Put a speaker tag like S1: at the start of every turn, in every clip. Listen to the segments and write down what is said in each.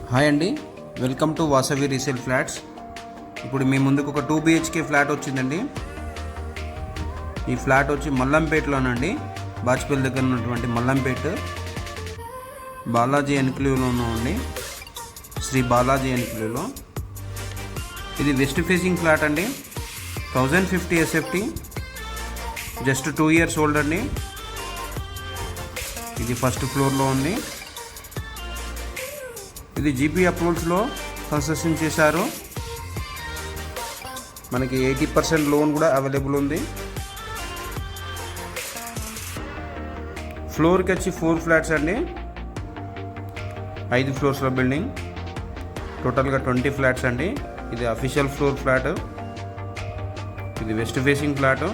S1: Hi అండి, welcome to Vasavi resale flats. ఇప్పుడు మీ ముందుకు ఒక 2 BHK ఫ్లాట్ వచ్చిందండి. ఈ ఫ్లాట్ వచ్చి మల్లంపేటలోనండి, బాచ్పల్లి దగ్గర ఉన్నటువంటి మల్లంపేట బాలాజీ ఎన్క్లేవ్లో ఉన్నామండి. శ్రీ బాలాజీ ఎన్క్లేవ్లో ఇది వెస్ట్ ఫేసింగ్ ఫ్లాట్ అండి. 1050 SFT, జస్ట్ 2 years ఓల్డ్ అండి. ఇది ఫస్ట్ ఫ్లోర్లో ఉంది. ఇది జీపీ అప్రూవల్స్లో కన్స్ట్రక్షన్ చేశారు. మనకి 80% లోన్ కూడా అవైలబుల్ ఉంది. ఫ్లోర్కి వచ్చి 4 ఫ్లాట్స్ అండి, 5 ఫ్లోర్స్లో బిల్డింగ్, టోటల్గా 20 ఫ్లాట్స్ అండి. ఇది అఫీషియల్ ఫ్లోర్ ఫ్లాట్. ఇది west facing flat,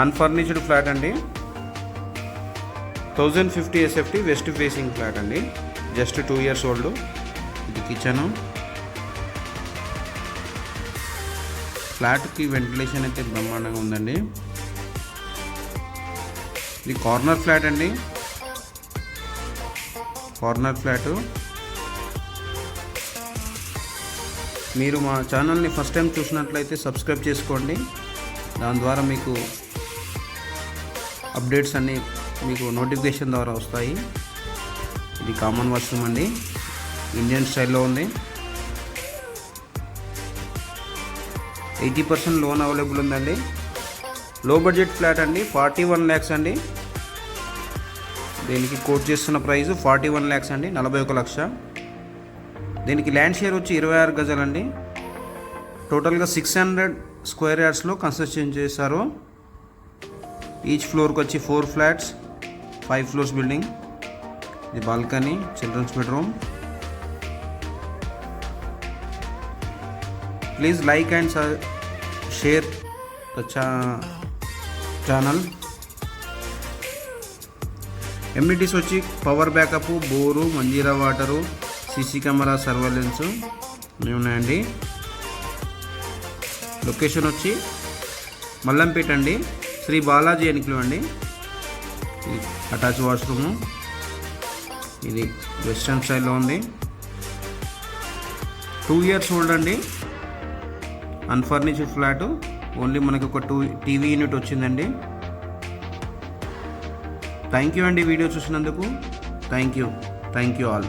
S1: unfurnished flat అండి. 1050 SFT వెస్ట్ ఫేసింగ్ ఫ్లాట్ అండి, జస్ట్ 2 years ఓల్డ్. ఇది కిచెను. ఫ్లాట్కి వెంటిలేషన్ అయితే బ్రహ్మాండంగా ఉందండి. ఇది కార్నర్ ఫ్లాట్ అండి, కార్నర్ ఫ్లాటు. మీరు మా ఛానల్ని ఫస్ట్ టైం చూసినట్లయితే సబ్స్క్రైబ్ చేసుకోండి. దాని ద్వారా మీకు అప్డేట్స్ అన్నీ మీకు నోటిఫికేషన్ ద్వారా వస్తాయి. ఇది కామన్ వాష్రూమ్ అండి, ఇండియన్ స్టైల్లో ఉంది. 80% లోన్ అవైలబుల్ ఉందండి. లో బడ్జెట్ ఫ్లాట్ అండి, 41 lakhs అండి. దీనికి కోట్ చేస్తున్న ప్రైస్ 41 lakhs అండి, 41 లక్ష. దీనికి ల్యాండ్ షేర్ వచ్చి 26 గజాలండి. టోటల్గా 600 square yardsలో కన్స్ట్రక్షన్ చేశారు. ఈచ్ ఫ్లోర్కి వచ్చి 4 ఫ్లాట్స్, 5 floors బిల్డింగ్. ఇది balcony, children's bedroom. Please like and share the channel. Amenities వచ్చి power backup, bore, Manjira water, CC camera surveillance ఉన్నాయండి. లొకేషన్ వచ్చి మల్లంపేట అండి, శ్రీ బాలాజీ ఎన్క్లేవ్ అండి. Attach washroom. ఇది వెస్టర్న్ స్టైల్లో ఉంది. 2 years ఓల్డ్ అండి, అన్ఫర్నిష్డ్ ఫ్లాట్. ఓన్లీ మనకి ఒక 2 TV యూనిట్ వచ్చిందండి. థ్యాంక్ యూ అండి వీడియో చూసినందుకు. Thank you all.